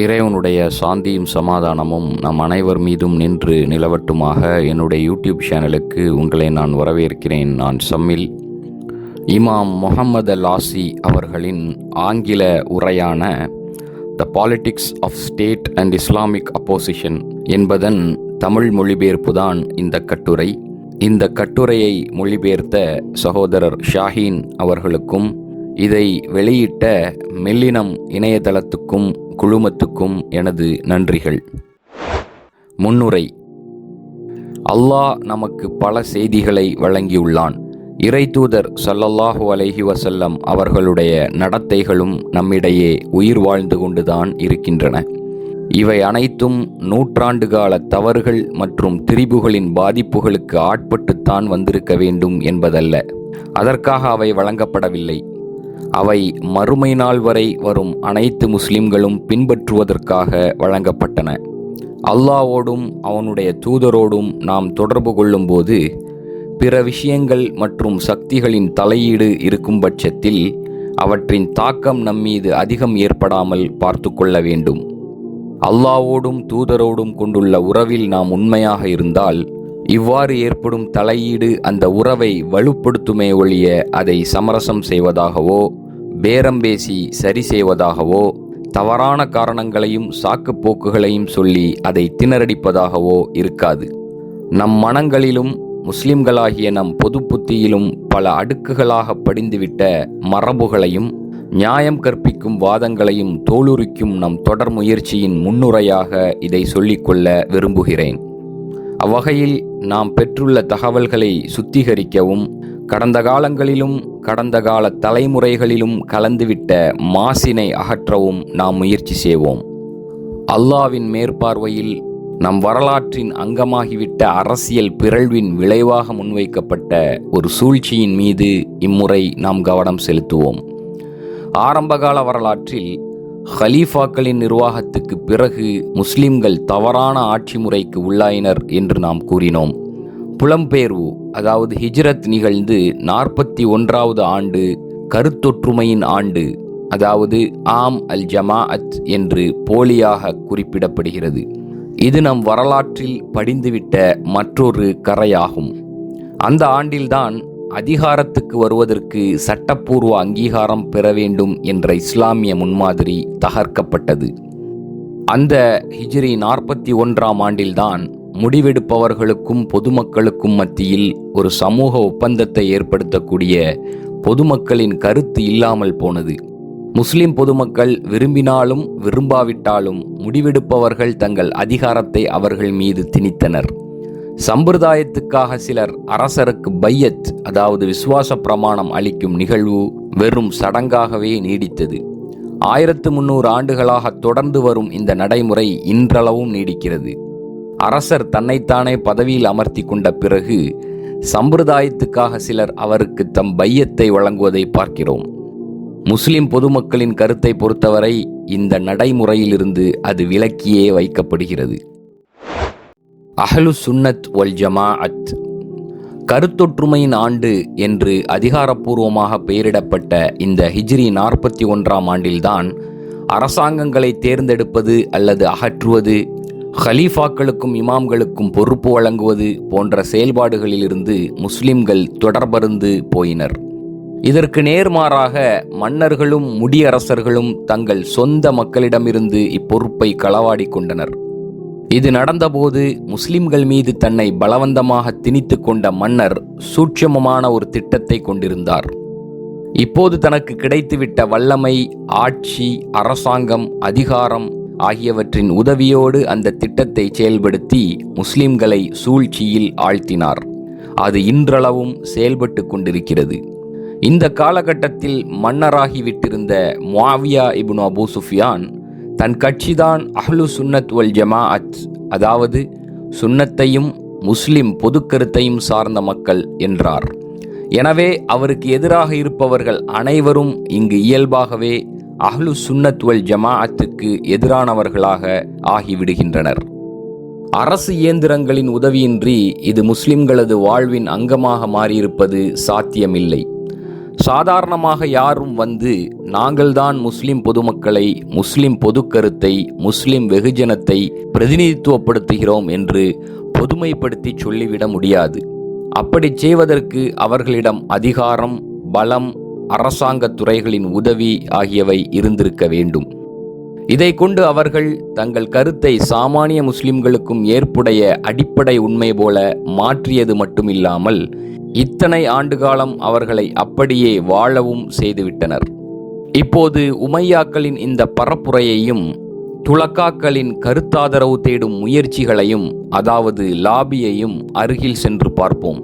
இறைவனுடைய சாந்தியும் சமாதானமும் நம் அனைவர் மீதும் நின்று நிலவட்டுமாக. என்னுடைய யூடியூப் சேனலுக்கு உங்களை நான் வரவேற்கிறேன். நான் சம்மில். இமாம் முஹம்மது அல்-ஆசி அவர்களின் ஆங்கில உரையான the politics of state and Islamic opposition என்பதன் தமிழ் மொழிபெயர்ப்புதான் இந்த கட்டுரை. இந்த கட்டுரையை மொழிபெயர்த்த சகோதரர் ஷாஹீன் அவர்களுக்கும் இதை வெளியிட்ட மெல்லினம் இணையதளத்துக்கும் குழுமத்துக்கும் எனது நன்றிகள். முன்னுரை. அல்லாஹ் நமக்கு பல செய்திகளை வழங்கியுள்ளான். இறைதூதர் ஸல்லல்லாஹு அலைஹி வஸல்லம் அவர்களுடைய நடத்தைகளும் நம்மிடையே உயிர் வாழ்ந்து கொண்டுதான் இருக்கின்றன. இவை அனைத்தும் நூற்றாண்டுகால தவறுகள் மற்றும் திரிபுகளின் பாதிப்புகளுக்கு ஆட்பட்டுத்தான் வந்திருக்க வேண்டும் என்பதல்ல. அதற்காக அவை வழங்கப்படவில்லை. அவை மறுமை நாள் வரை வரும் அனைத்து முஸ்லிம்களும் பின்பற்றுவதற்காக வழங்கப்பட்டன. அல்லாஹ்வோடும் அவனுடைய தூதரோடும் நாம் தொடர்பு கொள்ளும்போது பிற விஷயங்கள் மற்றும் சக்திகளின் தலையீடு இருக்கும் பட்சத்தில் அவற்றின் தாக்கம் நம்மீது அதிகம் ஏற்படாமல் பார்த்து கொள்ள வேண்டும். அல்லாஹ்வோடும் தூதரோடும் கொண்டுள்ள உறவில் நாம் உண்மையாக இருந்தால் இவ்வாறு ஏற்படும் தலையீடு அந்த உறவை வலுப்படுத்துமே ஒழிய அதை சமரசம் செய்வதாகவோ பேரம் பேசி சரி செய்வதாகவோ தவறான காரணங்களையும் சாக்குப்போக்குகளையும் சொல்லி அதை திணறடிப்பதாகவோ இருக்காது. நம் மனங்களிலும் முஸ்லிம்களாகிய நம் பொது புத்தியிலும் பல அடுக்குகளாக படிந்துவிட்ட மரபுகளையும் நியாயம் கற்பிக்கும் வாதங்களையும் தோலுரிக்கும் நம் தொடர் முயற்சியின் முன்னுரையாக இதை சொல்லிக்கொள்ள விரும்புகிறேன். அவ்வகையில் நாம் பெற்றுள்ள தகவல்களை சுத்திகரிக்கவும் கடந்த காலங்களிலும் கடந்த கால தலைமுறைகளிலும் கலந்துவிட்ட மாசினை அகற்றவும் நாம் முயற்சி செய்வோம். அல்லாஹ்வின் மேற்பார்வையில் நம் வரலாற்றின் அங்கமாகிவிட்ட அரசியல் பிறழ்வின் விளைவாக முன்வைக்கப்பட்ட ஒரு சூழ்ச்சியின் மீது இம்முறை நாம் கவனம் செலுத்துவோம். ஆரம்பகால வரலாற்றில் ஹலீஃபாக்களின் நிர்வாகத்துக்கு பிறகு முஸ்லிம்கள் தவறான ஆட்சி முறைக்கு உள்ளாயினர் என்று நாம் கூறினோம். புலம்பெயர்வு அதாவது ஹிஜ்ரத் நிகழ்ந்து 41வது ஆண்டு கருத்தொற்றுமையின் ஆண்டு, அதாவது ஆம் அல் ஜமாஅத் என்று போலியாக குறிப்பிடப்படுகிறது. இது நம் வரலாற்றில் படிந்துவிட்ட மற்றொரு கரையாகும். அந்த ஆண்டில்தான் அதிகாரத்துக்கு வருவதற்கு சட்டப்பூர்வ அங்கீகாரம் பெற வேண்டும் என்ற இஸ்லாமிய முன்மாதிரி தகர்க்கப்பட்டது. அந்த ஹிஜ்ரி 41ஆம் ஆண்டில்தான் முடிவெடுப்பவர்களுக்கும் பொதுமக்களுக்கும் மத்தியில் ஒரு சமூக ஒப்பந்தத்தை ஏற்படுத்தக்கூடிய பொதுமக்களின் கருத்து இல்லாமல் போனது. முஸ்லிம் பொதுமக்கள் விரும்பினாலும் விரும்பாவிட்டாலும் முடிவெடுப்பவர்கள் தங்கள் அதிகாரத்தை அவர்கள் மீது திணித்தனர். சம்பிரதாயத்துக்காக சிலர் அரசருக்கு பையத் அதாவது விசுவாச பிரமாணம் அளிக்கும் நிகழ்வு வெறும் சடங்காகவே நீடித்தது. 1300 ஆண்டுகளாக தொடர்ந்து வரும் இந்த நடைமுறை இன்றளவும் நீடிக்கிறது. அரசர் தன்னைத்தானே பதவியில் அமர்த்தி கொண்ட பிறகு சம்பிரதாயத்துக்காக சிலர் அவருக்கு தம் பையத்தை வழங்குவதை பார்க்கிறோம். முஸ்லிம் பொதுமக்களின் கருத்தை பொறுத்தவரை இந்த நடைமுறையிலிருந்து அது விலக்கியே வைக்கப்படுகிறது. அஹ்லு சுன்னத் வல் ஜமாஅத் கருத்தொற்றுமையின் ஆண்டு என்று அதிகாரப்பூர்வமாக பெயரிடப்பட்ட இந்த ஹிஜ்ரி 41ஆம் ஆண்டில்தான் அரசாங்கங்களை தேர்ந்தெடுப்பது அல்லது அகற்றுவது, ஹலீஃபாக்களுக்கும் இமாம்களுக்கும் பொறுப்பு வழங்குவது போன்ற செயல்பாடுகளிலிருந்து முஸ்லிம்கள் தொடர்பருந்து போயினர். இதற்கு நேர்மாறாக மன்னர்களும் முடியரசர்களும் தங்கள் சொந்த மக்களிடமிருந்து இப்பொறுப்பை களவாடி கொண்டனர். இது நடந்தபோது முஸ்லிம்கள் மீது தன்னை பலவந்தமாக திணித்து கொண்ட மன்னர் சூட்சமமான ஒரு திட்டத்தை கொண்டிருந்தார். இப்போது தனக்கு கிடைத்துவிட்ட வல்லமை, ஆட்சி, அரசாங்கம், அதிகாரம் ஆகியவற்றின் உதவியோடு அந்த திட்டத்தை செயல்படுத்தி முஸ்லிம்களை சூழ்ச்சியில் ஆழ்த்தினார். அது இன்றளவும் செயல்பட்டு கொண்டிருக்கிறது. இந்த காலகட்டத்தில் மன்னராகிவிட்டிருந்த முஆவியா இப்னு அபூ சுஃபியான் தன் கட்சிதான் அஹ்லு சுன்னத் வல் ஜமாஅத், அதாவது சுன்னத்தையும் முஸ்லிம் பொதுக்கருத்தையும் சார்ந்த மக்கள் என்றார். எனவே அவருக்கு எதிராக இருப்பவர்கள் அனைவரும் இங்கு இயல்பாகவே அஹ்லு சுன்னத் வல் ஜமாஅத்துக்கு எதிரானவர்களாக ஆகிவிடுகின்றனர். அரசு இயந்திரங்களின் உதவியின்றி இது முஸ்லிம்களது வாழ்வின் அங்கமாக மாறியிருப்பது சாத்தியமில்லை. சாதாரணமாக யாரும் வந்து நாங்கள்தான் முஸ்லிம் பொதுமக்களை, முஸ்லிம் பொதுக்கருத்தை, முஸ்லிம் வெகுஜனத்தை பிரதிநிதித்துவப்படுத்துகிறோம் என்று பொதுமைப்படுத்தி சொல்லிவிட முடியாது. அப்படி செய்வதற்கு அவர்களிடம் அதிகாரம், பலம், அரசாங்க துறைகளின் உதவி ஆகியவை இருந்திருக்க வேண்டும். இதை கொண்டு அவர்கள் தங்கள் கருத்தை சாமானிய முஸ்லிம்களுக்கும் ஏற்புடைய அடிப்படை உண்மை போல மாற்றியது மட்டுமில்லாமல் இத்தனை ஆண்டுகாலம் அவர்களை அப்படியே வாழவும் செய்துவிட்டனர். இப்போது உமையாக்களின் இந்த பரப்புரையையும் துலக்காக்களின் கருத்தாதரவு தேடும் முயற்சிகளையும், அதாவது லாபியையும் அருகில் சென்று பார்ப்போம்.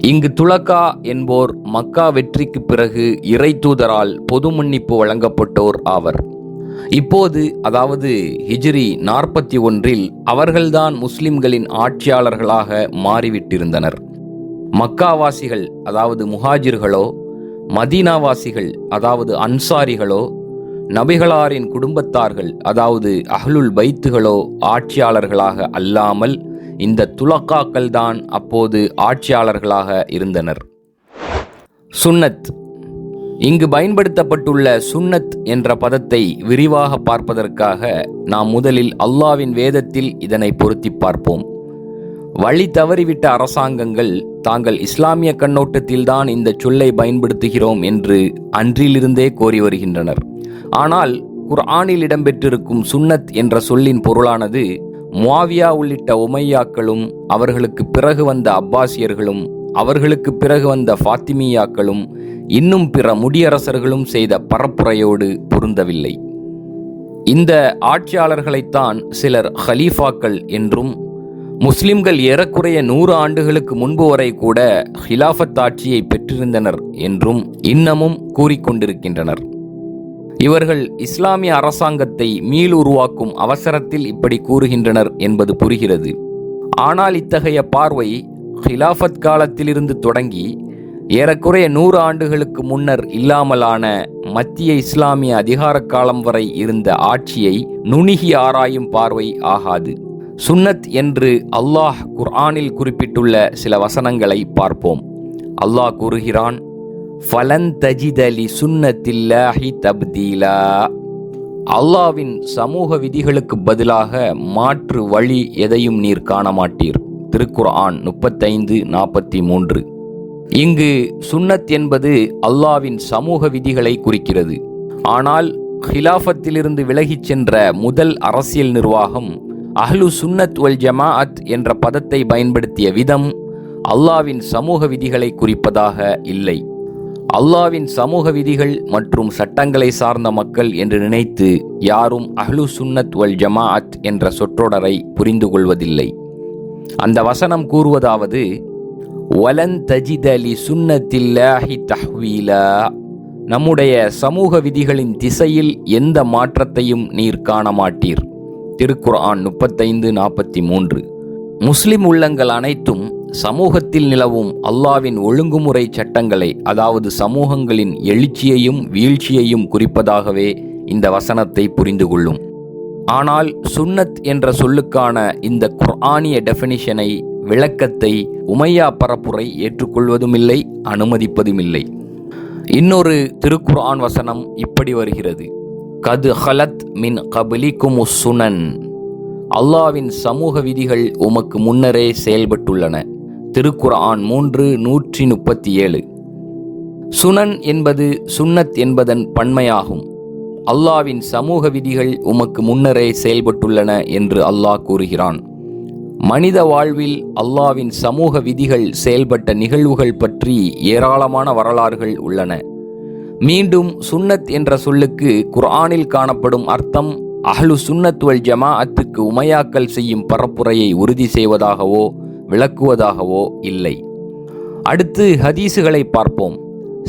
இங்கு துலக்கா என்போர் மக்கா வெற்றிக்கு பிறகு இறை தூதரால் பொது மன்னிப்பு வழங்கப்பட்டோர் ஆவர். இப்போது, அதாவது ஹிஜ்ரி 41 அவர்கள்தான் முஸ்லிம்களின் ஆட்சியாளர்களாக மாறிவிட்டிருந்தனர். மக்காவாசிகள், அதாவது முஹாஜிர்களோ, மதீனாவாசிகள், அதாவது அன்சாரிகளோ, நபிகளாரின் குடும்பத்தார்கள், அதாவது அஹ்லுல் பைத்துகளோ ஆட்சியாளர்களாக அல்லாமல் இந்த துலக்காக்கள் தான் அப்போது ஆட்சியாளர்களாக இருந்தனர். சுன்னத். இங்கு பயன்படுத்தப்பட்டுள்ள சுன்னத் என்ற பதத்தை விரிவாக பார்ப்பதற்காக நாம் முதலில் அல்லாஹ்வின் வேதத்தில் இதனை பொருத்தி பார்ப்போம். வழி தவறிவிட்ட அரசாங்கங்கள் தாங்கள் இஸ்லாமிய கண்ணோட்டத்தில்தான் இந்த சொல்லை பயன்படுத்துகிறோம் என்று அன்றிலிருந்தே கோரி வருகின்றனர். ஆனால் குர்ஆனில் இடம்பெற்றிருக்கும் சுன்னத் என்ற சொல்லின் பொருளானது முஆவியா உள்ளிட்ட உமையாக்களும், அவர்களுக்கு பிறகு வந்த அப்பாசியர்களும், அவர்களுக்கு பிறகு வந்த ஃபாத்திமியாக்களும், இன்னும் பிற முடியரசர்களும் செய்த பரப்புரையோடு பொருந்தவில்லை. இந்த ஆட்சியாளர்களைத்தான் சிலர் ஹலீஃபாக்கள் என்றும், முஸ்லிம்கள் ஏறக்குறைய 100 ஆண்டுகளுக்கு முன்பு வரை கூட ஹிலாஃபத் ஆட்சியை பெற்றிருந்தனர் என்றும் இன்னமும் கூறிக்கொண்டிருக்கின்றனர். இவர்கள் இஸ்லாமிய அரசாங்கத்தை மீள் உருவாக்கும் அவசரத்தில் இப்படி கூறுகின்றனர் என்பது புரிகிறது. ஆனால் இத்தகைய பார்வை ஹிலாஃபத் காலத்திலிருந்து தொடங்கி ஏறக்குறைய 100 ஆண்டுகளுக்கு முன்னர் இல்லாமலான மத்திய இஸ்லாமிய அதிகார காலம் வரை இருந்த ஆட்சியை நுணுகி ஆராயும் பார்வை ஆகாது. சுன்னத் என்று அல்லாஹ் குர்ஆனில் குறிப்பிட்டுள்ள சில வசனங்களை பார்ப்போம். அல்லாஹ் கூறுகிறான், ஃபலன் தஜித லி சுன்னத்தில்லாஹி தப்தீலா. அல்லாஹ்வின் சமூக விதிகளுக்கு பதிலாக மாற்று வழி எதையும் நீர் காண மாட்டீர். திருக்குர்ஆன் 35:43. இங்கு சுன்னத் என்பது அல்லாஹ்வின் சமூக விதிகளை குறிக்கிறது. ஆனால் ஹிலாஃபத்திலிருந்து விலகிச் சென்ற முதல் அரசியல் நிர்வாகம் அஹ்லு சுன்னத் வல் ஜமாஅத் என்ற பதத்தை பயன்படுத்திய விதம் அல்லாஹ்வின் சமூக விதிகளை குறிப்பதாக இல்லை. அல்லாஹ்வின் சமூக விதிகள் மற்றும் சட்டங்களை சார்ந்த மக்கள் என்று நினைத்து யாரும் அஹ்லு சுன்னத் வல் ஜமாஅத் என்ற சொற்றொடரை புரிந்து கொள்வதில்லை. அந்த வசனம் கூறுவதாவது, வலன் தஜித லி சுன்னத்தில்லாஹி தஹ்வீலா. நம்முடைய சமூக விதிகளின் திசையில் எந்த மாற்றத்தையும் நீர் காண மாட்டீர். திருக்குர்ஆன் 35:43. முஸ்லிம் உள்ளங்கள் அனைத்தும் சமூகத்தில் நிலவும் அல்லாஹ்வின் ஒழுங்குமுறை சட்டங்களை, அதாவது சமூகங்களின் எழுச்சியையும் வீழ்ச்சியையும் குறிப்பதாகவே இந்த வசனத்தை புரிந்து கொள்ளும். ஆனால் சுன்னத் என்ற சொல்லுக்கான இந்த குர்ஆனிய டெஃபினிஷனை, விளக்கத்தை உமையா பரப்புரை ஏற்றுக்கொள்வதுமில்லை, அனுமதிப்பதுமில்லை. இன்னொரு திருக்குர்ஆன் வசனம் இப்படி வருகிறது, கது ஹலத் மின் கபிலிக்குமுஸ் சுனன். அல்லாஹ்வின் சமூக விதிகள் உமக்கு முன்னரே செயல்பட்டுள்ளன. திருக்குர்ஆன் 3:137. சுனன் என்பது சுன்னத் என்பதன் பன்மையாகும். அல்லாஹ்வின் சமூக விதிகள் உமக்கு முன்னரே செயல்பட்டுள்ளன என்று அல்லாஹ் கூறுகிறான். மனித வாழ்வில் அல்லாஹ்வின் சமூக விதிகள் செயல்பட்ட நிகழ்வுகள் பற்றி ஏராளமான வரலாறுகள் உள்ளன. மீண்டும் சுன்னத் என்ற சொல்லுக்கு குர்ஆனில் காணப்படும் அர்த்தம் அஹ்லு சுன்னத் வல் ஜமாஅத்துக்கு உமையாக்கள் செய்யும் பரப்புரையை உறுதி செய்வதாகவோ விளக்குவதாகவோ இல்லை. அடுத்து ஹதீஸுகளை பார்ப்போம்.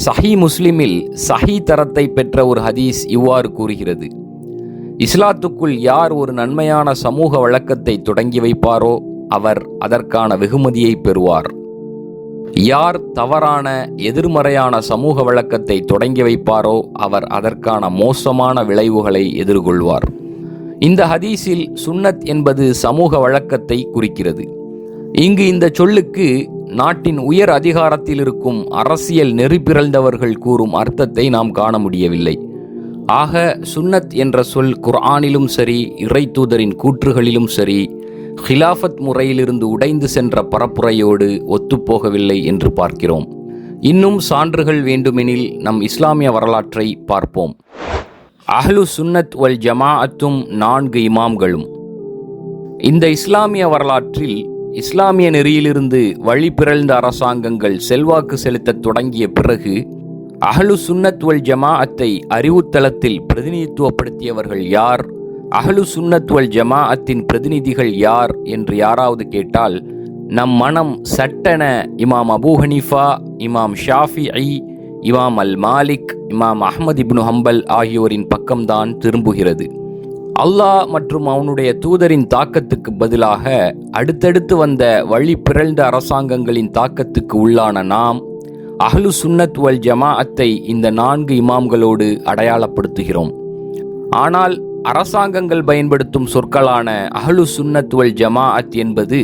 சஹீ முஸ்லிமில் சஹீ தரத்தை பெற்ற ஒரு ஹதீஸ் இவ்வாறு கூறுகிறது, இஸ்லாத்துக்குள் யார் ஒரு நன்மையான சமூக வழக்கத்தை தொடங்கி வைப்பாரோ அவர் அதற்கான வெகுமதியை பெறுவார். யார் தவறான எதிர்மறையான சமூக வழக்கத்தை தொடங்கி வைப்பாரோ அவர் அதற்கான மோசமான விளைவுகளை எதிர்கொள்வார். இந்த ஹதீஸில் சுன்னத் என்பது சமூக வழக்கத்தை குறிக்கிறது. இங்கு இந்த சொல்லுக்கு நாட்டின் உயர் அதிகாரத்தில் இருக்கும் அரசியல் நெறி பிறழ்ந்தவர்கள் கூறும் அர்த்தத்தை நாம் காண முடியவில்லை. ஆக சுன்னத் என்ற சொல் குர்ஆனிலும் சரி, இறை தூதரின் கூற்றுகளிலும் சரி, ஹிலாஃபத் முறையிலிருந்து உடைந்து சென்ற பரப்புரையோடு ஒத்துப்போகவில்லை என்று பார்க்கிறோம். இன்னும் சான்றுகள் வேண்டுமெனில் நம் இஸ்லாமிய வரலாற்றை பார்ப்போம். அஹ்லு சுன்னத் வல் ஜமாஅத்தும் 4 இமாம்களும். இந்த இஸ்லாமிய வரலாற்றில் இஸ்லாமிய நெறியிலிருந்து வழி பிறழ்ந்த அரசாங்கங்கள் செல்வாக்கு செலுத்தத் தொடங்கிய பிறகு அஹ்லு சுன்னத் வல் ஜமாஅத்தை அறிவுத்தளத்தில் பிரதிநிதித்துவப்படுத்தியவர்கள் யார், அஹ்லு சுன்னத் வல் ஜமாஅத்தின் பிரதிநிதிகள் யார் என்று யாராவது கேட்டால் நம் மனம் சட்டென இமாம் அபூ ஹனீஃபா, இமாம் ஷாஃபிஈ, இமாம் அல் மாலிக், இமாம் அஹ்மத் இப்னு ஹம்பல் ஆகியோரின் பக்கம்தான் திரும்புகிறது. அல்லாஹ் மற்றும் அவனுடைய தூதரின் தாக்கத்துக்கு பதிலாக அடுத்தடுத்து வந்த வழி பிறழ்ந்த அரசாங்கங்களின் தாக்கத்துக்கு உள்ளான நாம் அஹ்லு சுன்னத் வல் ஜமாஅத்தை இந்த 4 இமாம்களோடு அடையாளப்படுத்துகிறோம். ஆனால் அரசாங்கங்கள் பயன்படுத்தும் சொற்களான அஹ்லு சுன்னத் வல் ஜமாஅத் என்பது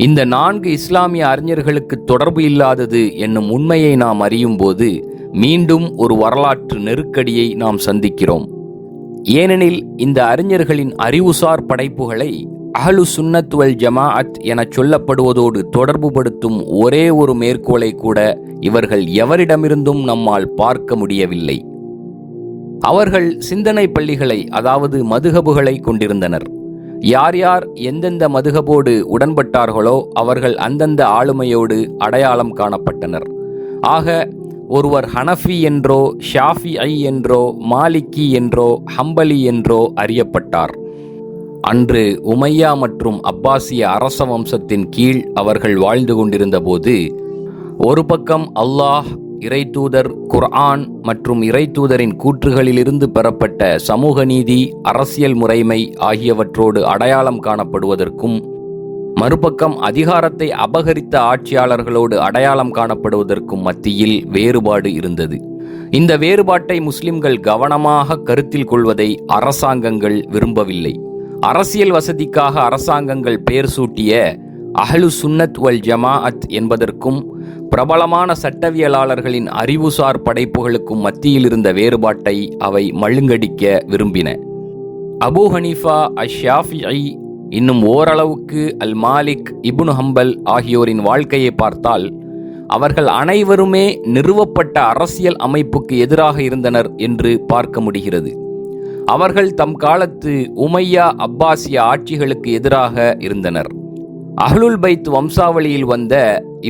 இந்த 4 இஸ்லாமிய அறிஞர்களுக்கு தொடர்பு இல்லாதது என்னும் உண்மையை நாம் அறியும் போது மீண்டும் ஒரு வரலாற்று நெருக்கடியை நாம் சந்திக்கிறோம். ஏனெனில் இந்த அறிஞர்களின் அறிவுசார் படைப்புகளை அஹ்லு சுன்னத் வல் ஜமாஅத் என சொல்லப்படுவதோடு தொடர்புபடுத்தும் ஒரே ஒரு மேற்கோளை கூட இவர்கள் எவரிடமிருந்தும் நம்மால் பார்க்க முடியவில்லை. அவர்கள் சிந்தனை பள்ளிகளை, அதாவது மதுஹபுகளை கொண்டிருந்தனர். யார் யார் எந்தெந்த மதுஹபோடு உடன்பட்டார்களோ அவர்கள் அந்தந்த ஆளுமையோடு அடையாளம் காணப்பட்டனர். ஆக ஒருவர் ஹனஃபி என்றோ, ஷாஃபிஈ என்றோ, மாலிக்கி என்றோ, ஹம்பலி என்றோ அறியப்பட்டார். அன்று உமையா மற்றும் அப்பாசிய அரச வம்சத்தின் கீழ் அவர்கள் வாழ்ந்து கொண்டிருந்த போது ஒரு பக்கம் அல்லாஹ், இறை தூதர், குர்ஆன் மற்றும் இறை தூதரின் கூற்றுகளிலிருந்து பெறப்பட்ட சமூக நீதி, அரசியல் முறைமை ஆகியவற்றோடு அடையாளம் காணப்படுவதற்கும், மறுபக்கம் அதிகாரத்தை அபகரித்த ஆட்சியாளர்களோடு அடையாளம் காணப்படுவதற்கும் மத்தியில் வேறுபாடு இருந்தது. இந்த வேறுபாட்டை முஸ்லிம்கள் கவனமாக கருத்தில் கொள்வதை அரசாங்கங்கள் விரும்பவில்லை. அரசியல் வசதிக்காக அரசாங்கங்கள் பெயர் சூட்டிய அஹ்லு சுன்னத் வல் ஜமாஅத் என்பதற்கும் பிரபலமான சட்டவியலாளர்களின் அறிவுசார் படைப்புகளுக்கும் மத்தியில் இருந்த வேறுபாட்டை அவை மழுங்கடிக்க விரும்பின. அபூ ஹனீஃபா, அஷ்-ஷாஃபிஈ, இன்னும் ஓரளவுக்கு அல் மாலிக், இப்னு ஹம்பல் ஆகியோரின் வாழ்க்கையை பார்த்தால் அவர்கள் அனைவருமே நிறுவப்பட்ட அரசியல் அமைப்புக்கு எதிராக இருந்தனர் என்று பார்க்க முடிகிறது. அவர்கள் தம் காலத்து உமையா, அப்பாசிய ஆட்சிகளுக்கு எதிராக இருந்தனர். அஹ்லுல் பைத் வம்சாவளியில் வந்த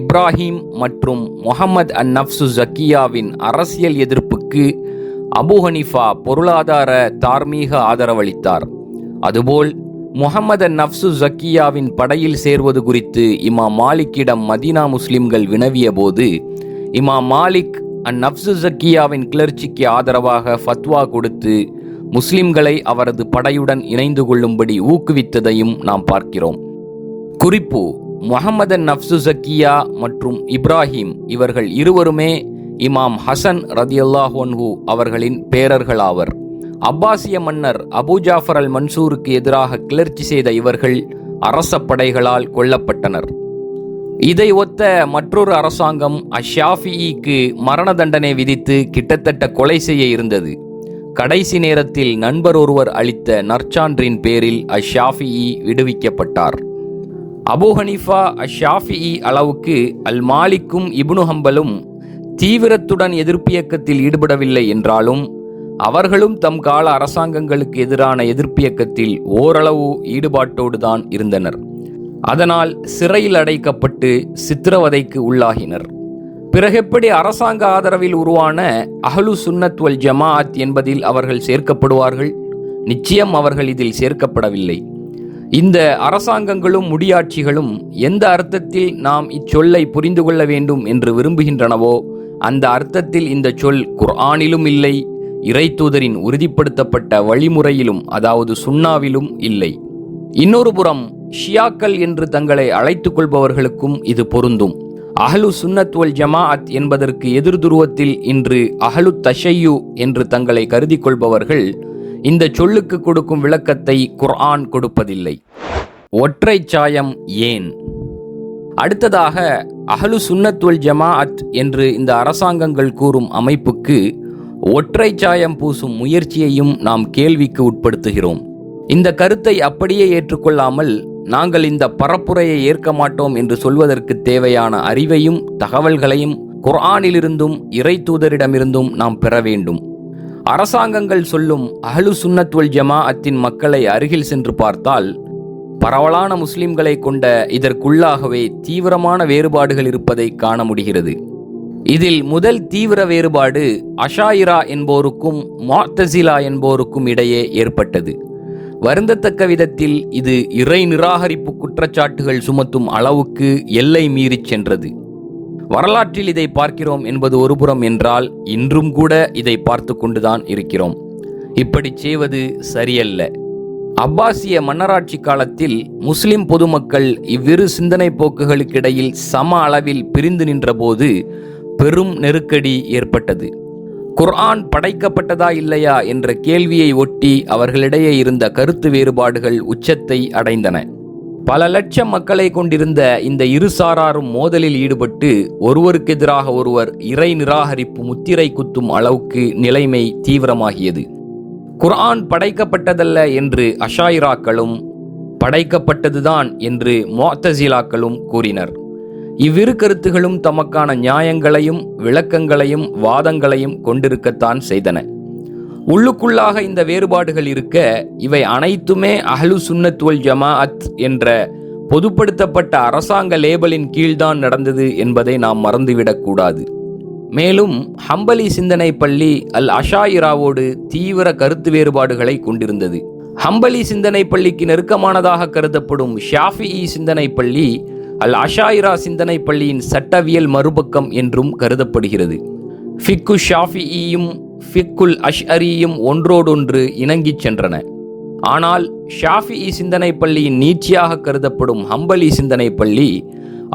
இப்ராஹிம் மற்றும் முஹம்மது அன்-நஃப்சு ஜக்கியாவின் அரசியல் எதிர்ப்புக்கு அபூ ஹனீஃபா பொருளாதார, தார்மீக ஆதரவளித்தார். அதுபோல் முஹம்மது அன்-நஃப்சு ஜக்கியாவின் படையில் சேர்வது குறித்து இமாம் மாலிக்கிடம் மதீனா முஸ்லிம்கள் வினவிய போது இமாம் மாலிக் அன்-நஃப்சு ஜக்கியாவின் கிளர்ச்சிக்கு ஆதரவாக ஃபத்வா கொடுத்து முஸ்லிம்களை அவரது படையுடன் இணைந்து கொள்ளும்படி ஊக்குவித்ததையும் நாம் பார்க்கிறோம். குறிப்பு: முஹம்மது அன்-நஃப்சு ஜக்கியா மற்றும் இப்ராஹிம் இவர்கள் இருவருமே இமாம் ஹசன் ரதியல்லாஹு அன்ஹு அவர்களின் பேரர்களாவர். அப்பாசிய மன்னர் அபூ ஜாஃபர் அல் மன்சூருக்கு எதிராக கிளர்ச்சி செய்த இவர்கள் அரச படைகளால் கொல்லப்பட்டனர். இதை ஒத்த மற்றொரு அரசாங்கம் அஷ்-ஷாஃபிஈக்கு மரண தண்டனை விதித்து கிட்டத்தட்ட கொலை செய்ய இருந்தது. கடைசி நேரத்தில் நண்பர் ஒருவர் அளித்த நற்சான்றின் பேரில் அஷ்-ஷாஃபிஈ விடுவிக்கப்பட்டார். அபூ ஹனீஃபா, அஷ்-ஷாஃபிஈ அளவுக்கு அல் மாலிக்கும் இப்னு ஹம்பலும் தீவிரத்துடன் எதிர்ப்பியக்கத்தில் ஈடுபடவில்லை என்றாலும் அவர்களும் தம் கால அரசாங்கங்களுக்கு எதிரான எதிர்ப்பியக்கத்தில் ஓரளவு ஈடுபாட்டோடுதான் இருந்தனர். அதனால் சிறையில் அடைக்கப்பட்டு சித்திரவதைக்கு உள்ளாகினர். பிறகெப்படி அரசாங்க ஆதரவில் உருவான அஹ்லு சுன்னத் வல் ஜமாஅத் என்பதில் அவர்கள் சேர்க்கப்படுவார்கள்? நிச்சயம் அவர்கள் இதில் சேர்க்கப்படவில்லை. இந்த அரசாங்கங்களும் முடியாட்சிகளும் எந்த அர்த்தத்தில் நாம் இச்சொல்லை புரிந்து கொள்ள வேண்டும் என்று விரும்புகின்றனவோ அந்த அர்த்தத்தில் இந்த சொல் குர்ஆனிலும் இல்லை, இறை தூதரின் உறுதிப்படுத்தப்பட்ட வழிமுறையிலும், அதாவது சுன்னாவிலும் இல்லை. இன்னொரு புறம் ஷியாக்கள் என்று தங்களை அழைத்துக் கொள்பவர்களுக்கும் இது பொருந்தும். அஹ்லு சுன்னத் வல் ஜமாஅத் என்பதற்கு எதிர் துருவத்தில் இன்று அஹ்லு தஷையு என்று தங்களை கருதி கொள்பவர்கள் இந்த சொல்லுக்கு கொடுக்கும் விளக்கத்தை குர்ஆன் கொடுப்பதில்லை. ஒற்றை சாயம் ஏன்? அடுத்ததாக அஹ்லு சுன்னத் வல் ஜமாஅத் என்று இந்த அரசாங்கங்கள் கூறும் அமைப்புக்கு ஒற்றை சாயம் பூசும் முயற்சியையும் நாம் கேள்விக்கு உட்படுத்துகிறோம். இந்த கருத்தை அப்படியே ஏற்றுக்கொள்ளாமல் நாங்கள் இந்த பரப்புரையை ஏற்க மாட்டோம் என்று சொல்வதற்கு தேவையான அறிவையும் தகவல்களையும் குர்ஆனிலிருந்தும் இறை தூதரிடமிருந்தும் நாம் பெற வேண்டும். அரசாங்கங்கள் சொல்லும் அஹ்லு சுன்னத் வல் ஜமாஅத்தின் மக்களை அருகில் சென்று பார்த்தால் பரவலான முஸ்லிம்களை கொண்ட இதற்குள்ளாகவே தீவிரமான வேறுபாடுகள் இருப்பதை காண முடிகிறது. இதில் முதல் தீவிர வேறுபாடு அஷாயிரா என்போருக்கும் முஅ்தஸிலா என்போருக்கும் இடையே ஏற்பட்டது. வருந்தத்தக்க விதத்தில் இது இறை நிராகரிப்பு குற்றச்சாட்டுகள் சுமத்தும் அளவுக்கு எல்லை மீறிச் சென்றது. வரலாற்றில் இதை பார்க்கிறோம் என்பது ஒருபுறம் என்றால், இன்றும் கூட இதை பார்த்து கொண்டுதான் இருக்கிறோம். இப்படி செய்வது சரியல்ல. அப்பாசிய மன்னராட்சி காலத்தில் முஸ்லிம் பொதுமக்கள் இவ்விரு சிந்தனை போக்குகளுக்கிடையில் சம அளவில் பிரிந்து நின்றபோது பெரும் நெருக்கடி ஏற்பட்டது. குர்ஆன் படைக்கப்பட்டதா இல்லையா என்ற கேள்வியை ஒட்டி அவர்களிடையே இருந்த கருத்து வேறுபாடுகள் உச்சத்தை அடைந்தன. பல லட்சம் மக்களை கொண்டிருந்த இந்த இரு சாராரும் மோதலில் ஈடுபட்டு ஒருவருக்கு எதிராக ஒருவர் இறை நிராகரிப்பு முத்திரை குத்தும் அளவுக்கு நிலைமை தீவிரமாகியது. குர்ஆன் படைக்கப்பட்டதல்ல என்று அஷாயிராக்களும் படைக்கப்பட்டதுதான் என்று முஅ்தஸிலாக்களும் கூறினர். இவ்விரு கருத்துகளும் தமக்கான நியாயங்களையும் விளக்கங்களையும் வாதங்களையும் கொண்டிருக்கத்தான் செய்தன. உள்ளுக்குள்ளாக இந்த வேறுபாடுகள் இருக்க இவை அனைத்துமே அஹ்லு சுன்னத் வல் ஜமாஅத் என்ற பொதுப்படுத்தப்பட்ட அரசாங்க லேபலின் கீழ்தான் நடந்தது என்பதை நாம் மறந்துவிடக்கூடாது. மேலும் ஹம்பலி சிந்தனை பள்ளி அல் அஷாயிராவோடு தீவிர கருத்து வேறுபாடுகளை கொண்டிருந்தது. ஹம்பலி சிந்தனை பள்ளிக்கு நெருக்கமானதாக கருதப்படும் ஷாஃபிஈ சிந்தனை பள்ளி அல் அஷாயிரா சிந்தனை பள்ளியின் சட்டவியல் மறுபக்கம் என்றும் கருதப்படுகிறது. ஃபிக்கு ஷாஃபிஈயும் ஃபிக்குல் அஷ்அரியும் ஒன்றோடொன்று இணங்கிச் சென்றன. ஆனால் ஷாஃபிஈ சிந்தனை பள்ளியின் நீட்சியாக கருதப்படும் ஹம்பலி சிந்தனை பள்ளி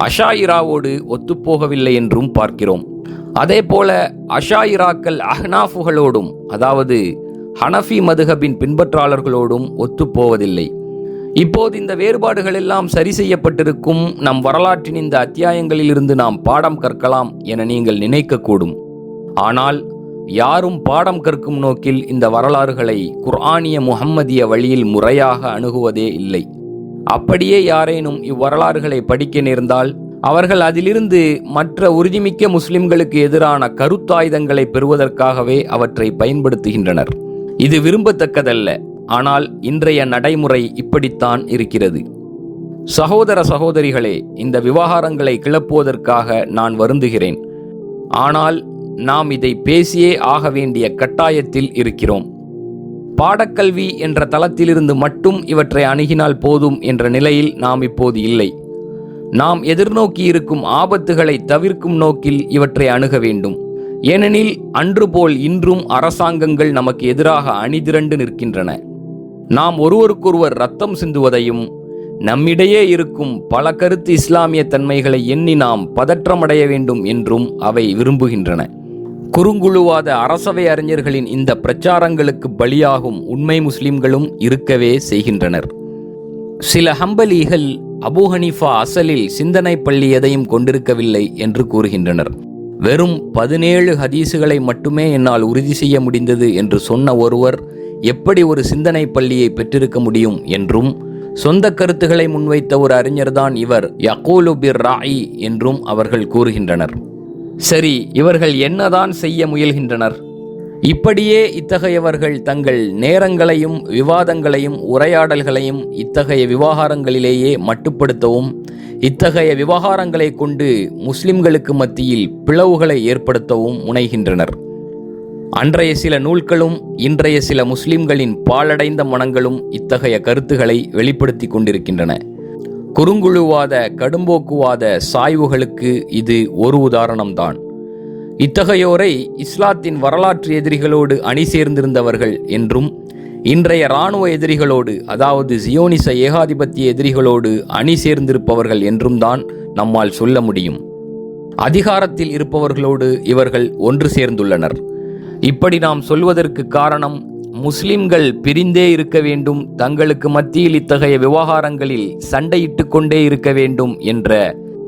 அஷாயிராவோடு ஒத்துப்போகவில்லை என்றும் பார்க்கிறோம். அதேபோல அஷாயிராக்கள் அஹ்னாஃபுகளோடும், அதாவது ஹனஃபி மதுஹபின் பின்பற்றாளர்களோடும் ஒத்துப்போவதில்லை. இப்போது இந்த வேறுபாடுகள் எல்லாம் சரி செய்யப்பட்டிருக்கும் நம் வரலாற்றின் இந்த அத்தியாயங்களிலிருந்து நாம் பாடம் கற்கலாம் என நீங்கள் நினைக்கக்கூடும். ஆனால் யாரும் பாடம் கற்கும் நோக்கில் இந்த வரலாறுகளை குர்ஆனிய முஹம்மதிய வழியில் முறையாக அணுகுவதே இல்லை. அப்படியே யாரேனும் இவ்வரலாறுகளை படிக்க நேர்ந்தால் அவர்கள் அதிலிருந்து மற்ற உறுதிமிக்க முஸ்லிம்களுக்கு எதிரான கருத்தாயுதங்களை பெறுவதற்காகவே அவற்றை பயன்படுத்துகின்றனர். இது விரும்பத்தக்கதல்ல. ஆனால் இன்றைய நடைமுறை இப்படித்தான் இருக்கிறது. சகோதர சகோதரிகளே, இந்த விவகாரங்களை கிளப்புவதற்காக நான் வருந்துகிறேன். ஆனால் நாம் இதை பேசியே ஆக வேண்டிய கட்டாயத்தில் இருக்கிறோம். பாடக்கல்வி என்ற தளத்திலிருந்து மட்டும் இவற்றை அணுகினால் போதும் என்ற நிலையில் நாம் இப்போது இல்லை. நாம் எதிர்நோக்கி இருக்கும் ஆபத்துகளை தவிர்க்கும் நோக்கில் இவற்றை அணுக வேண்டும். ஏனெனில் அன்று போல் இன்றும் அரசாங்கங்கள் நமக்கு எதிராக அணிதிரண்டு நிற்கின்றன. நாம் ஒருவருக்கொருவர் ரத்தம் சிந்துவதையும் நம்மிடையே இருக்கும் பல கருத்து இஸ்லாமிய தன்மைகளை எண்ணி நாம் பதற்றமடைய வேண்டும் என்றும் அவை விரும்புகின்றன. குறுங்குழுவாத அரசவை அறிஞர்களின் இந்த பிரச்சாரங்களுக்கு பலியாகும் உண்மை முஸ்லிம்களும் இருக்கவே செய்கின்றனர். சில ஹம்பலிகள் அபூ ஹனீஃபா அசலில் சிந்தனை பள்ளி எதையும் கொண்டிருக்கவில்லை என்று கூறுகின்றனர். வெறும் 17 ஹதீசுகளை மட்டுமே என்னால் உறுதி செய்ய முடிந்தது என்று சொன்ன ஒருவர் எப்படி ஒரு சிந்தனை பள்ளியை பெற்றிருக்க முடியும் என்றும், சொந்த கருத்துக்களை முன்வைத்த ஒரு அறிஞர்தான் இவர் யகூலு பிர் ராயி என்றும் அவர்கள் கூறுகின்றனர். சரி, இவர்கள் என்னதான் செய்ய முயல்கின்றனர்? இப்படியே இத்தகையவர்கள் தங்கள் நேரங்களையும் விவாதங்களையும் உரையாடல்களையும் இத்தகைய விவகாரங்களிலேயே மட்டுப்படுத்தவும், இத்தகைய விவகாரங்களை கொண்டு முஸ்லிம்களுக்கு மத்தியில் பிளவுகளை ஏற்படுத்தவும் முனைகின்றனர். அன்றைய சில நூல்களும் இன்றைய சில முஸ்லிம்களின் பாழடைந்த மனங்களும் இத்தகைய கருத்துக்களை வெளிப்படுத்தி கொண்டிருக்கின்றன. குறுங்குழுவாத கடும்போக்குவாத சாய்வுகளுக்கு இது ஒரு உதாரணம்தான். இத்தகையோரை இஸ்லாத்தின் வரலாற்று எதிரிகளோடு அணி சேர்ந்திருந்தவர்கள் என்றும், இன்றைய இராணுவ எதிரிகளோடு, அதாவது ஜியோனிச ஏகாதிபத்திய எதிரிகளோடு அணி சேர்ந்திருப்பவர்கள் என்றும் தான் நம்மால் சொல்ல முடியும். அதிகாரத்தில் இருப்பவர்களோடு இவர்கள் ஒன்று சேர்ந்துள்ளனர். இப்படி நாம் சொல்வதற்கு காரணம், முஸ்லிம்கள் பிரிந்தே இருக்க வேண்டும், தங்களுக்கு மத்தியில் இத்தகைய விவகாரங்களில் சண்டையிட்டு கொண்டே இருக்க வேண்டும் என்ற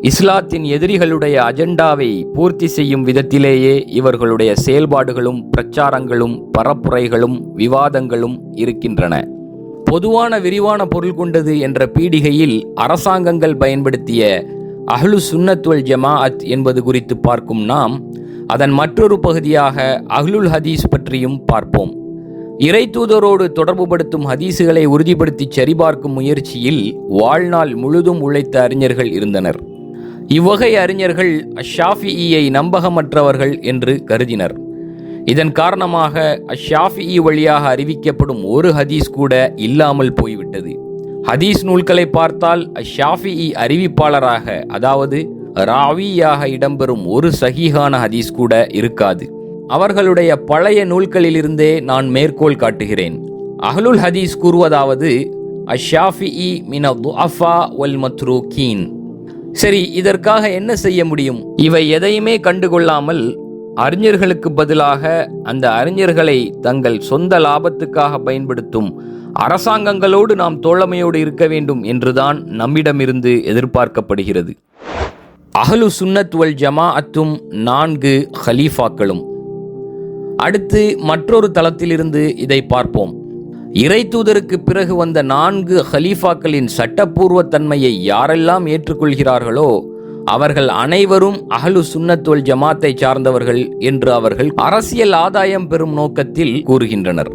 இஸ்லாத்தின் எதிரிகளுடைய அஜெண்டாவை பூர்த்தி செய்யும் விதத்திலேயே இவர்களுடைய செயல்பாடுகளும் பிரச்சாரங்களும் பரப்புரைகளும் விவாதங்களும் இருக்கின்றன. பொதுவான விரிவான பொருள் கொண்டது என்ற பீடிகையில் அரசாங்கங்கள் பயன்படுத்திய அஹ்லு சுன்னத் வல் ஜமாஅத் என்பது குறித்து பார்க்கும் நாம் அதன் மற்றொரு பகுதியாக அஹ்லுல் ஹதீஸ் பற்றியும் பார்ப்போம். இறை தூதரோடு தொடர்புபடுத்தும் ஹதீஸுகளை உறுதிப்படுத்தி சரிபார்க்கும் முயற்சியில் வாழ்நாள் முழுதும் உழைத்த அறிஞர்கள் இருந்தனர். இவ்வகை அறிஞர்கள் அஷ்ஷாஃபிஈயை நம்பகமற்றவர்கள் என்று கருதினர். இதன் காரணமாக அஷ்ஷாஃபிஈ வழியாக அறிவிக்கப்படும் ஒரு ஹதீஸ் கூட இல்லாமல் போய்விட்டது. ஹதீஸ் நூல்களை பார்த்தால் அஷ்ஷாஃபிஈ அறிவிப்பாளராக, அதாவது ராவியாக இடம்பெறும் ஒரு சஹீஹான ஹதீஸ் கூட இருக்காது. அவர்களுடைய பழைய நூல்களிலிருந்தே நான் மேற்கோள் காட்டுகிறேன். அஹ்லுல் ஹதீஸ் கூறுவதாவது, அஷ்ஷாஃபிஈ மின துஅஃபா வல் மத்ரூகீன். சரி, இதற்காக என்ன செய்ய முடியும்? இவை எதையுமே கண்டுகொள்ளாமல் அறிஞர்களுக்கு பதிலாக அந்த அறிஞர்களை தங்கள் சொந்த லாபத்துக்காக பயன்படுத்தும் அரசாங்கங்களோடு நாம் தோழமையோடு இருக்க வேண்டும் என்றுதான் நம்மிடமிருந்து எதிர்பார்க்கப்படுகிறது. அஹ்லு சுன்னத் வல் ஜமாஅத்தும் 4 ஹலீஃபாக்களும். அடுத்து மற்றொரு தளத்திலிருந்து இதை பார்ப்போம். இறை தூதருக்கு பிறகு வந்த 4 ஹலீஃபாக்களின் சட்டப்பூர்வ தன்மையை யாரெல்லாம் ஏற்றுக்கொள்கிறார்களோ அவர்கள் அனைவரும் அஹ்லு சுன்னத் வல் ஜமாத்தை சார்ந்தவர்கள் என்று அவர்கள் அரசியல் ஆதாயம் பெறும் நோக்கத்தில் கூறுகின்றனர்.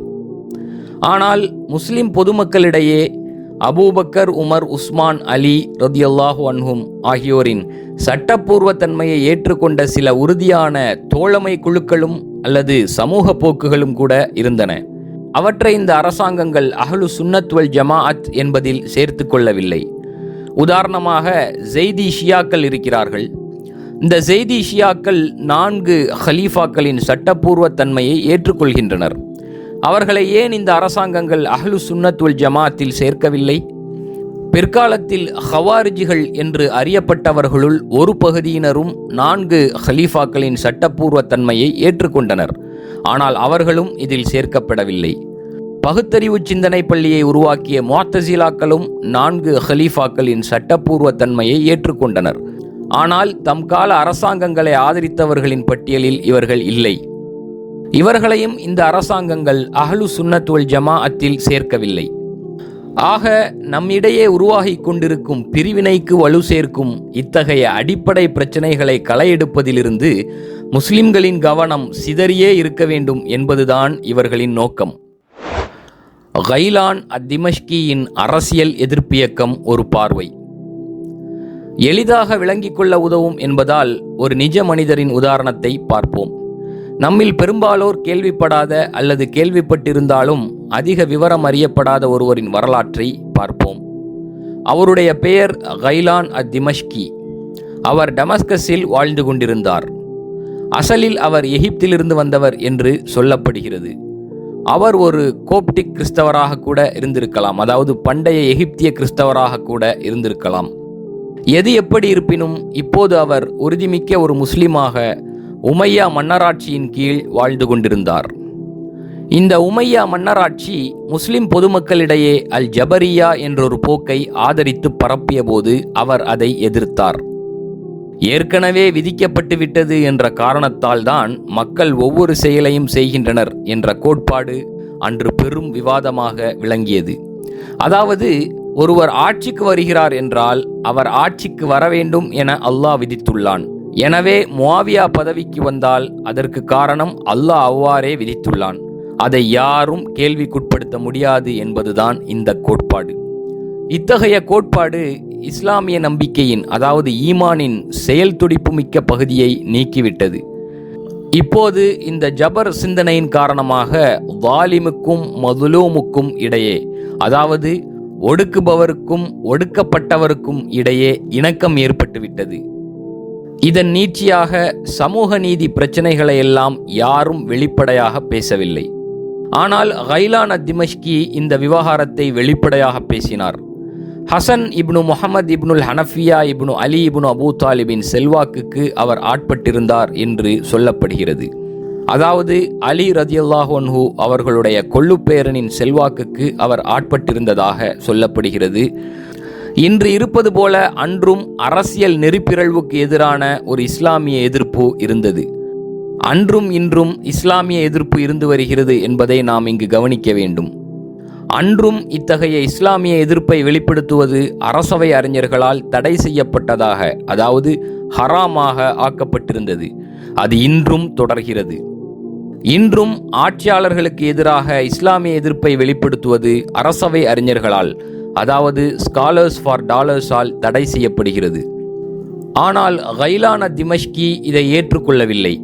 ஆனால் முஸ்லிம் பொதுமக்களிடையே அபூபக்கர், உமர், உஸ்மான், அலி ரதியல்லாஹு அன்ஹும் ஆகியோரின் சட்டப்பூர்வ தன்மையை ஏற்றுக்கொண்ட சில உறுதியான தோழமை குழுக்களும் அல்லது சமூக போக்குகளும் கூட இருந்தன. அவற்றை இந்த அரசாங்கங்கள் அஹ்லு சுன்னத் வல் ஜமாஅத் என்பதில் சேர்த்து கொள்ளவில்லை. உதாரணமாக ஜெய்தி ஷியாக்கள் இருக்கிறார்கள். இந்த ஜெய்தி ஷியாக்கள் 4 ஹலீஃபாக்களின் சட்டப்பூர்வ தன்மையை ஏற்றுக்கொள்கின்றனர். அவர்களை ஏன் இந்த அரசாங்கங்கள் அஹ்லு சுன்னத் வல் ஜமாஅத்தில் சேர்க்கவில்லை? பிற்காலத்தில் ஹவாரிஜிகள் என்று அறியப்பட்டவர்களுள் ஒரு பகுதியினரும் 4 ஹலீஃபாக்களின் சட்டப்பூர்வ தன்மையை ஏற்றுக்கொண்டனர். ஆனால் அவர்களும் இதில் சேர்க்கப்படவில்லை. பகுத்தறிவு சிந்தனை பள்ளியை உருவாக்கிய முஅத்தஸிலாக்களும் 4 ஹலீஃபாக்களின் சட்டப்பூர்வ தன்மையை ஏற்றுக்கொண்டனர். ஆனால் தம் கால அரசாங்கங்களை ஆதரித்தவர்களின் பட்டியலில் இவர்கள் இல்லை. இவர்களையும் இந்த அரசாங்கங்கள் அஹ்லு சுன்னத் வல் ஜமாஅத்தில் சேர்க்கவில்லை. ஆக நம்மிடையே உருவாகி கொண்டிருக்கும் பிரிவினைக்கு வலு சேர்க்கும் இத்தகைய அடிப்படை பிரச்சனைகளை களையெடுப்பதிலிருந்து முஸ்லிம்களின் கவனம் சிதறியே இருக்க வேண்டும் என்பதுதான் இவர்களின் நோக்கம். கைலான் அத்திமஷ்கியின் அரசியல் எதிர்ப்பியக்கம் ஒரு பார்வை. எளிதாக விளங்கிக் கொள்ள உதவும் என்பதால் ஒரு நிஜ மனிதரின் உதாரணத்தை பார்ப்போம். நம்மில் பெரும்பாலோர் கேள்விப்படாத அல்லது கேள்விப்பட்டிருந்தாலும் அதிக விவரம் அறியப்படாத ஒருவரின் வரலாற்றை பார்ப்போம். அவருடைய பெயர் கைலான் அத்திமஷ்கி. அவர் டமஸ்கஸில் வாழ்ந்து கொண்டிருந்தார். அசலில் அவர் எகிப்திலிருந்து வந்தவர் என்று சொல்லப்படுகிறது. அவர் ஒரு கோப்டிக் கிறிஸ்தவராக கூட இருந்திருக்கலாம், அதாவது பண்டைய எகிப்திய கிறிஸ்தவராக கூட இருந்திருக்கலாம். எது எப்படி இருப்பினும் இப்போது அவர் உறுதிமிக்க ஒரு முஸ்லிமாக உமையா மன்னராட்சியின் கீழ் வாழ்ந்து கொண்டிருந்தார். இந்த உமையா மன்னராட்சி முஸ்லிம் பொதுமக்களிடையே அல் ஜபரியா என்றொரு போக்கை ஆதரித்து பரப்பிய போது அவர் அதை எதிர்த்தார். ஏற்கனவே விதிக்கப்பட்டு விட்டது என்ற காரணத்தால் தான் மக்கள் ஒவ்வொரு செயலையும் செய்கின்றனர் என்ற கோட்பாடு அன்று பெரும் விவாதமாக விளங்கியது. அதாவது, ஒருவர் ஆட்சிக்கு வருகிறார் என்றால் அவர் ஆட்சிக்கு வர வேண்டும் என அல்லாஹ் விதித்துள்ளான். எனவே முஆவியா பதவிக்கு வந்தால் அதற்கு காரணம் அல்லாஹ் அவ்வாறே விதித்துள்ளான். அதை யாரும் கேள்விக்குட்படுத்த முடியாது என்பதுதான் இந்த கோட்பாடு. இத்தகைய கோட்பாடு இஸ்லாமிய நம்பிக்கையின், அதாவது ஈமானின் செயல் துடிப்பு மிக்க பகுதியை நீக்கிவிட்டது. இப்போது இந்த ஜபர் சிந்தனையின் காரணமாக வாலிமுக்கும் மதுலூமுக்கும் இடையே, அதாவது ஒடுக்குபவருக்கும் ஒடுக்கப்பட்டவருக்கும் இடையே இணக்கம் ஏற்பட்டுவிட்டது. இதன் நீட்சியாக சமூக நீதி பிரச்சனைகளை எல்லாம் யாரும் வெளிப்படையாக பேசவில்லை. ஆனால் கைலான் அத்திமஷ்கி இந்த விவகாரத்தை வெளிப்படையாக பேசினார். ஹசன் இப்னு முஹம்மது இப்னுல் ஹனஃபியா இப்னு அலி இப்னு அபூ தாலிபின் செல்வாக்குக்கு அவர் ஆட்பட்டிருந்தார் என்று சொல்லப்படுகிறது. அதாவது அலி ரதியல்லாஹு அன்ஹு அவர்களுடைய கொள்ளுப்பேரனின் செல்வாக்குக்கு அவர் ஆட்பட்டிருந்ததாக சொல்லப்படுகிறது. இன்று இருப்பது போல அன்றும் அரசியல் நெறிப்பிரழ்வுக்கு எதிரான ஒரு இஸ்லாமிய எதிர்ப்பு இருந்தது. அன்றும் இன்றும் இஸ்லாமிய எதிர்ப்பு இருந்து வருகிறது என்பதை நாம் இங்கு கவனிக்க வேண்டும். அன்றும் இத்தகைய இஸ்லாமிய எதிர்ப்பை வெளிப்படுத்துவது அரசவை அறிஞர்களால் தடை செய்யப்பட்டதாக, அதாவது ஹராமாக ஆக்கப்பட்டிருந்தது. அது இன்றும் தொடர்கிறது. இன்றும் ஆட்சியாளர்களுக்கு எதிராக இஸ்லாமிய எதிர்ப்பை வெளிப்படுத்துவது அரசவை அறிஞர்களால், அதாவது ஸ்காலர்ஸ் ஃபார் டாலர்ஸால் தடை செய்யப்படுகிறது. ஆனால் கைலான திமஷ்கி இதை ஏற்றுக்கொள்ளவில்லை.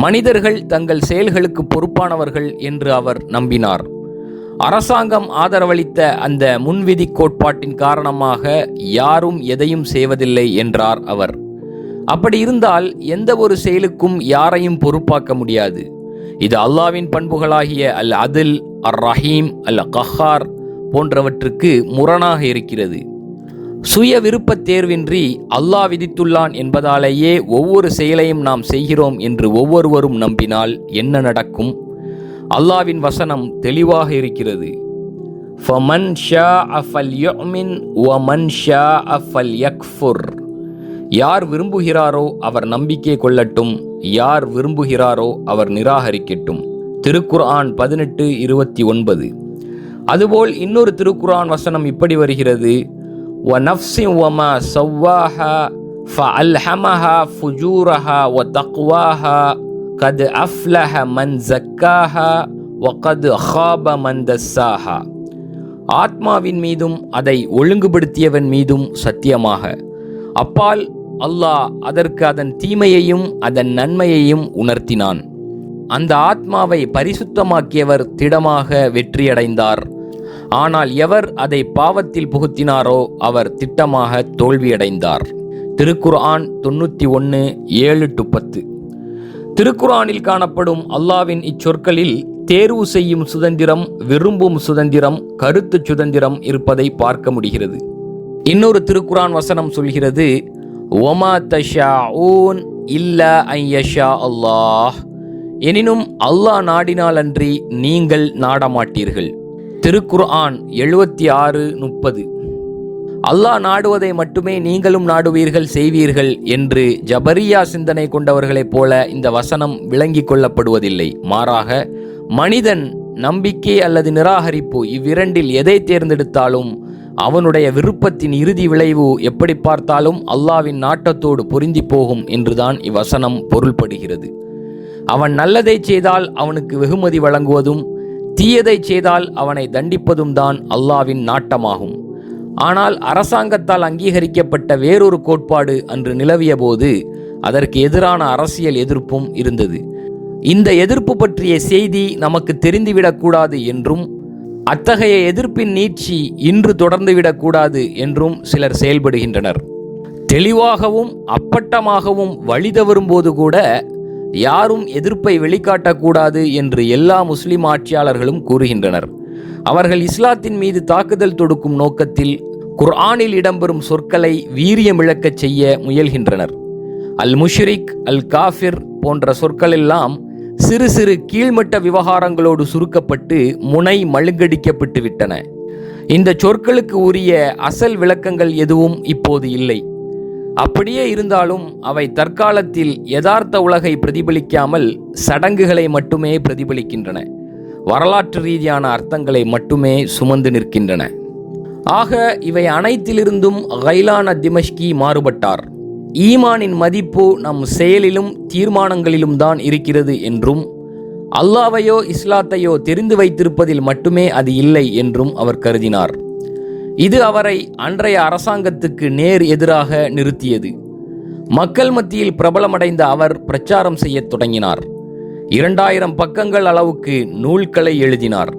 மனிதர்கள் தங்கள் செயல்களுக்கு பொறுப்பானவர்கள் என்று அவர் நம்பினார். அரசாங்கம் ஆதரவளித்த அந்த முன்விதி கோட்பாட்டின் காரணமாக யாரும் எதையும் செய்வதில்லை என்றார் அவர். அப்படி இருந்தால் எந்த ஒரு செயலுக்கும் யாரையும் பொறுப்பாக்க முடியாது. இது அல்லாவின் பண்புகளாகிய அல் அதில், அர் ரஹீம், அல் கஹார் போன்றவற்றுக்கு முரணாக இருக்கிறது. சுய விருப்பத் தேர்வின்றி அல்லாஹ் விதித்துள்ளான் என்பதாலேயே ஒவ்வொரு செயலையும் நாம் செய்கிறோம் என்று ஒவ்வொருவரும் நம்பினால் என்ன நடக்கும்? அல்லாவின் வசனம் தெளிவாக இருக்கிறது. ஃபமன் ஷாஅ ஃபல்யுமின் வமன் ஷாஅ ஃபல்யக்ஃபுர். யார் விரும்புகிறாரோ அவர் நம்பிக்கை கொள்ளட்டும், யார் விரும்புகிறாரோ அவர் நிராகரிக்கட்டும். திருக்குர்ஆன் 18:29. அதுபோல் இன்னொரு திருக்குர்ஆன் வசனம் இப்படி வருகிறது. வநஃப்ஸின் வமா ஸவ்வாஹா ஃபஅல்ஹமஹா ஃபுஜூரஹா வதக்வாஹா கத் அஃப்லஹ மன் ஸக்காஹா வகத் ஹாப மன் தஸ்ஸாஹா. ஆத்மாவின் மீதும் அதை ஒழுங்குபடுத்தியவன் மீதும் சத்தியமாக, அப்பால் அல்லாஹ் அதற்கு அதன் தீமையையும் அதன் நன்மையையும் உணர்த்தினான். அந்த ஆத்மாவை பரிசுத்தமாக்கியவர் திடமாக வெற்றியடைந்தார். ஆனால் எவர் அதை பாவத்தில் புகுத்தினாரோ அவர் திட்டமாக தோல்வியடைந்தார். திருக்குர்ஆன் 91:7-10. திருக்குர்ஆனில் காணப்படும் அல்லாவின் இச்சொற்களில் தேர்வு செய்யும் சுதந்திரம், விரும்பும் சுதந்திரம், கருத்து சுதந்திரம் இருப்பதை பார்க்க முடிகிறது. இன்னொரு திருக்குர்ஆன் வசனம் சொல்கிறது, ஒமா தஷாஊன் இல்லா அன் யஷா அல்லாஹ். எனினும் அல்லாஹ் நாடினால் அன்றி நீங்கள் நாடமாட்டீர்கள். திருக்குர்ஆன் 76:30. அல்லாஹ் நாடுவதை மட்டுமே நீங்களும் நாடுவீர்கள், செய்வீர்கள் என்று ஜபரியா சிந்தனை கொண்டவர்களைப் போல இந்த வசனம் விளங்கிக் கொள்ளப்படுவதில்லை. மாறாக மனிதன் நம்பிக்கை அல்லது நிராகரிப்பு இவ்விரண்டில் எதை தேர்ந்தெடுத்தாலும் அவனுடைய விருப்பத்தின் இறுதி விளைவு எப்படி பார்த்தாலும் அல்லாவின் நாட்டத்தோடு பொருந்தி போகும் என்றுதான் இவ்வசனம் பொருள்படுகிறது. அவன் நல்லதை செய்தால் அவனுக்கு வெகுமதி வழங்குவதும், தீயதை செய்தால் அவனை தண்டிப்பதும் தான் அல்லாவின் நாட்டமாகும். ஆனால் அரசாங்கத்தால் அங்கீகரிக்கப்பட்ட வேறொரு கோட்பாடு அன்று நிலவிய போது அதற்கு எதிரான அரசியல் எதிர்ப்பும் இருந்தது. இந்த எதிர்ப்பு பற்றிய செய்தி நமக்கு தெரிந்துவிடக்கூடாது என்றும், அத்தகைய எதிர்ப்பின் நீட்சி இன்று தொடர்ந்துவிடக்கூடாது என்றும் சிலர் செயல்படுகின்றனர். தெளிவாகவும் அப்பட்டமாகவும் வழி தவறும்போது கூட யாரும் எதிர்ப்பை வெளிக்காட்டக்கூடாது என்று எல்லா முஸ்லிம் ஆட்சியாளர்களும் கூறுகின்றனர். அவர்கள் இஸ்லாத்தின் மீது தாக்குதல் தொடுக்கும் நோக்கத்தில் குர்ஆனில் இடம்பெறும் சொற்களை வீரியமிழக்கச் செய்ய முயல்கின்றனர். அல் முஷ்ரிக், அல் காஃபிர் போன்ற சொற்களெல்லாம் சிறு சிறு கீழ்மட்ட விவகாரங்களோடு சுருக்கப்பட்டு முனை மழுங்கடிக்கப்பட்டு விட்டன. இந்த சொற்களுக்கு உரிய அசல் விளக்கங்கள் எதுவும் இப்போது இல்லை. அப்படியே இருந்தாலும் அவை தற்காலத்தில் யதார்த்த உலகை பிரதிபலிக்காமல் சடங்குகளை மட்டுமே பிரதிபலிக்கின்றன. வரலாற்று ரீதியான அர்த்தங்களை மட்டுமே சுமந்து நிற்கின்றன. ஆக இவை அனைத்திலிருந்தும் கைலான திமஷ்கி மாறுபட்டார். ஈமானின் மதிப்பு நம் செயலிலும் தீர்மானங்களிலும் தான் இருக்கிறது என்றும், அல்லாவையோ இஸ்லாத்தையோ தெரிந்து வைத்திருப்பதில் மட்டுமே அது இல்லை என்றும் அவர் கருதினார். இது அவரை அன்றைய அரசாங்கத்துக்கு நேர் எதிராக நிறுத்தியது. மக்கள் மத்தியில் பிரபலமடைந்த அவர் பிரச்சாரம் செய்யத் தொடங்கினார். 2000 பக்கங்கள் அளவுக்கு நூல்களை எழுதினார்.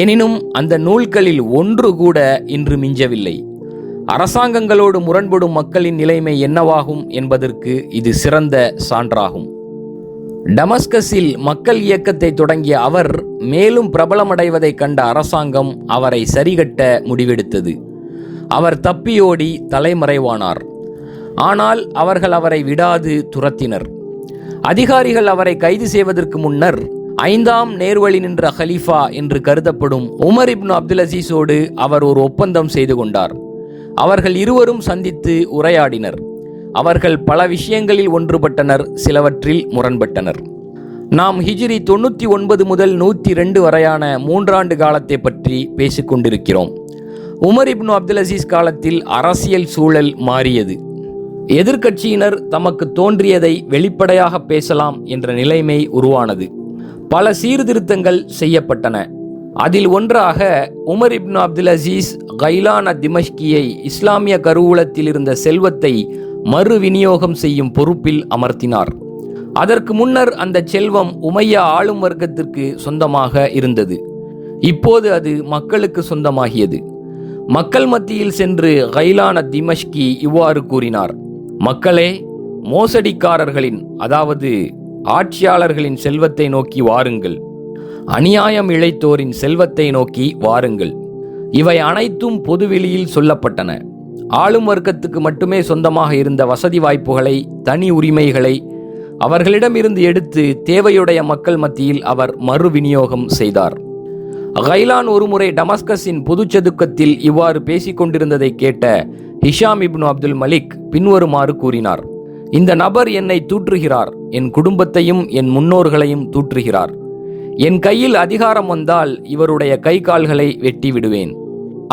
எனினும் அந்த நூல்களில் ஒன்று கூட இன்று மிஞ்சவில்லை. அரசாங்கங்களோடு முரண்படும் மக்களின் நிலைமை என்னவாகும் என்பதற்கு இது சிறந்த சான்றாகும். டமஸ்கஸில் மக்கள் இயக்கத்தை தொடங்கிய அவர் மேலும் பிரபலமடைவதை கண்ட அரசாங்கம் அவரை சரிகட்ட முடிவெடுத்தது. அவர் தப்பியோடி தலைமறைவானார். ஆனால் அவர்கள் அவரை விடாது துரத்தினர். அதிகாரிகள் அவரை கைது செய்வதற்கு முன்னர் 5ஆம் நேர்வழி நின்ற ஹலீஃபா என்று கருதப்படும் உமர் இப்னு அப்துல் அசீஸோடு அவர் ஒரு ஒப்பந்தம் செய்து கொண்டார். அவர்கள் இருவரும் சந்தித்து உரையாடினர். அவர்கள் பல விஷயங்களில் ஒன்றுபட்டனர், சிலவற்றில் முரண்பட்டனர். நாம் ஹிஜ்ரி 99 முதல் 102 வரையான 3 ஆண்டு காலத்தை பற்றி பேசிக்கொண்டிருக்கிறோம். உமர் இப்னு அப்துல் அசீஸ் காலத்தில் அரசியல் சூழல் மாறியது. எதிர்க்கட்சியினர் தமக்கு தோன்றியதை வெளிப்படையாக பேசலாம் என்ற நிலைமை உருவானது. பல சீர்திருத்தங்கள் செய்யப்பட்டன. அதில் ஒன்றாக உமர் இப்னு அப்துல் அசீஸ் கைலான் திமஷ்கியை இஸ்லாமிய கருவூலத்தில் இருந்த செல்வத்தை மறு விநியோகம் செய்யும் பொறுப்பில் அமர்த்தினார். அதற்கு முன்னர் அந்த செல்வம் உமையா ஆளும் வர்க்கத்திற்கு சொந்தமாக இருந்தது. இப்போது அது மக்களுக்கு சொந்தமாகியது. மக்கள் மத்தியில் சென்று கைலான் திமஷ்கி இவ்வாறு கூறினார்: மக்களே, மோசடிக்காரர்களின், அதாவது ஆட்சியாளர்களின் செல்வத்தை நோக்கி வாருங்கள். அநியாயம் இழைத்தோரின் செல்வத்தை நோக்கி வாருங்கள். இவை அனைத்தும் பொதுவெளியில் சொல்லப்பட்டன. ஆளும் வர்க்கத்துக்கு மட்டுமே சொந்தமாக இருந்த வசதி வாய்ப்புகளை, தனி உரிமைகளை அவர்களிடமிருந்து எடுத்து தேவையுடைய மக்கள் மத்தியில் அவர் மறு விநியோகம் செய்தார். கைலான் ஒருமுறை டமஸ்கஸின் பொதுச்சதுக்கத்தில் இவ்வாறு பேசிக்கொண்டிருந்ததை கேட்ட ஹிஷாம் இப்னு அப்துல் மலிக் பின்வருமாறு கூறினார்: இந்த நபர் என்னை தூற்றுகிறார், என் குடும்பத்தையும் என் முன்னோர்களையும் தூற்றுகிறார். என் கையில் அதிகாரம் வந்தால் இவருடைய கை கால்களை வெட்டி விடுவேன்.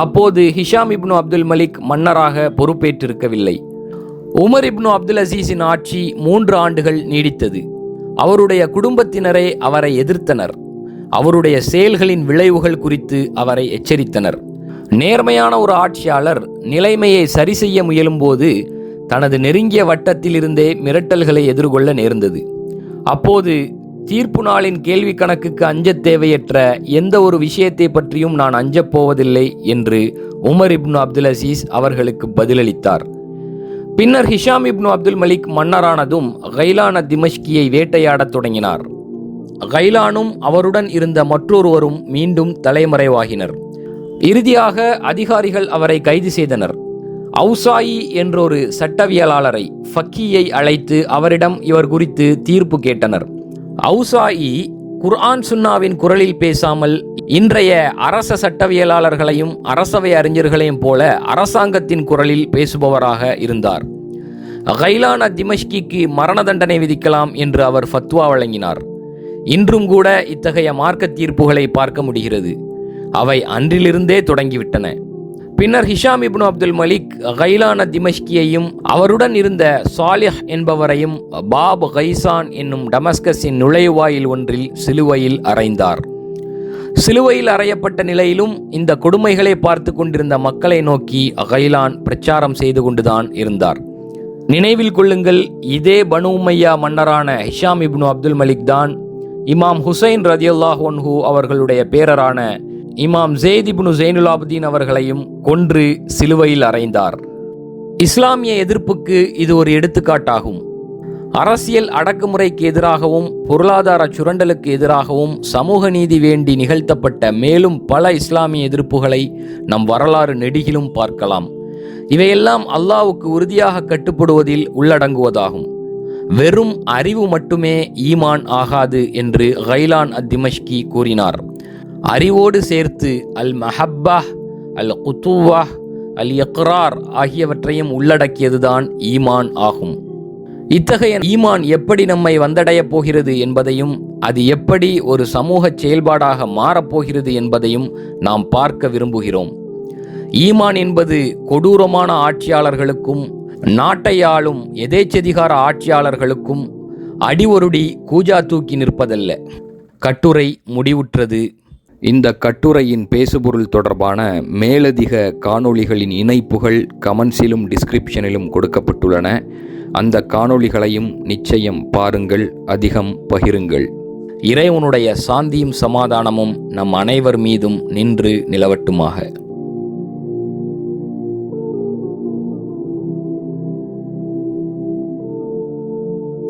அப்போது ஹிஷாம் இப்னு அப்துல் மலிக் மன்னராக பொறுப்பேற்றிருக்கவில்லை. உமர் இப்னு அப்துல் அசீஸின் ஆட்சி 3 ஆண்டுகள் நீடித்தது. அவருடைய குடும்பத்தினரே அவரை எதிர்த்தனர். அவருடைய செயல்களின் விளைவுகள் குறித்து அவரை எச்சரித்தனர். நேர்மையான ஒரு ஆட்சியாளர் நிலைமையை சரி செய்ய முயலும்போது தனது நெருங்கிய வட்டத்தில் இருந்தே மிரட்டல்களை எதிர்கொள்ள நேர்ந்தது. அப்போது தீர்ப்பு நாளின் கேள்வி கணக்குக்கு அஞ்சத் தேவையற்ற எந்த ஒரு விஷயத்தை பற்றியும் நான் அஞ்சப் போவதில்லை என்று உமர் இப்னு அப்துல் அசீஸ் அவர்களுக்கு பதிலளித்தார். பின்னர் ஹிஷாம் இப்னு அப்துல் மலிக் மன்னரானதும் கைலான் திமஷ்கியை வேட்டையாடத் தொடங்கினார். கைலானும் அவருடன் இருந்த மற்றொருவரும் மீண்டும் தலைமறைவாகினர். இறுதியாக அதிகாரிகள் அவரை கைது செய்தனர். அவுசாயி என்றொரு சட்டவியலாளரை, ஃபக்கீயை அழைத்து அவரிடம் இவர் குறித்து தீர்ப்பு கேட்டனர். அவுசாயி குர்ஆன் சுன்னாவின் குரலில் பேசாமல் இன்றைய அரச சட்டவியலாளர்களையும் அரசவை அறிஞர்களையும் போல அரசாங்கத்தின் குரலில் பேசுபவராக இருந்தார். கைலான் திமஷ்கிக்கு மரண தண்டனை விதிக்கலாம் என்று அவர் ஃபத்வா வழங்கினார். இன்றும் கூட இத்தகைய மார்க்க தீர்ப்புகளை பார்க்க முடிகிறது. அவை அன்றிலிருந்தே தொடங்கிவிட்டன. பின்னர் ஹிஷாம் இப்னு அப்துல் மலிக் கைலான் திமஷ்கியையும் அவருடன் இருந்த சாலிஹ் என்பவரையும் பாப் கைசான் என்னும் டமஸ்கஸின் நுழைவாயில் ஒன்றில் சிலுவையில் அறைந்தார். சிலுவையில் அறையப்பட்ட நிலையிலும் இந்த கொடுமைகளை பார்த்து கொண்டிருந்த மக்களை நோக்கி கைலான் பிரச்சாரம் செய்து கொண்டுதான் இருந்தார். நினைவில் கொள்ளுங்கள், இதே பனு உமையா மன்னரான ஹிஷாம் இப்னு அப்துல் மலிக் தான் இமாம் ஹுசைன் ரதியல்லாஹு அன்ஹு அவர்களுடைய பேரரான இமாம் ஜெயித் இப்னு ஜெயினுல் ஆபிதீன் அவர்களையும் கொன்று சிலுவையில் அறைந்தார். இஸ்லாமிய எதிர்ப்புக்கு இது ஒரு எடுத்துக்காட்டாகும். அரசியல் அடக்குமுறைக்கு எதிராகவும் பொருளாதார சுரண்டலுக்கு எதிராகவும் சமூக நீதி வேண்டி நிகழ்த்தப்பட்ட மேலும் பல இஸ்லாமிய எதிர்ப்புகளை நம் வரலாறு நெடுகிலும் பார்க்கலாம். இவையெல்லாம் அல்லாஹ்வுக்கு உறுதியாக கட்டுப்படுவதில் உள்ளடங்குவதாகும். வெறும் அறிவு மட்டுமே ஈமான் ஆகாது என்று கைலான் திமஷ்கி கூறினார். அறிவோடு சேர்த்து அல் மஹப்பா, அல் குத்துவா, அல் இக்ரார் ஆகியவற்றையும் உள்ளடக்கியதுதான் ஈமான் ஆகும். இத்தகைய ஈமான் எப்படி நம்மை வந்தடையப் போகிறது என்பதையும் அது எப்படி ஒரு சமூக செயல்பாடாக மாறப்போகிறது என்பதையும் நாம் பார்க்க விரும்புகிறோம். ஈமான் என்பது கொடூரமான ஆட்சியாளர்களுக்கும் நாட்டை ஆளும் எதேச்சதிகார ஆட்சியாளர்களுக்கும் அடிவொருடி கூஜா தூக்கி நிற்பதல்ல. கட்டுரை முடிவுற்றது. இந்த கட்டுரையின் பேசுபொருள் தொடர்பான மேலதிக காணொளிகளின் இணைப்புகள் கமெண்ட்ஸிலும் டிஸ்கிரிப்ஷனிலும் கொடுக்கப்பட்டுள்ளன. அந்த காணொளிகளையும் நிச்சயம் பாருங்கள், அதிகம் பகிருங்கள். இறைவனுடைய சாந்தியும் சமாதானமும் நம் அனைவர் மீதும் நின்று நிலவட்டுமாக.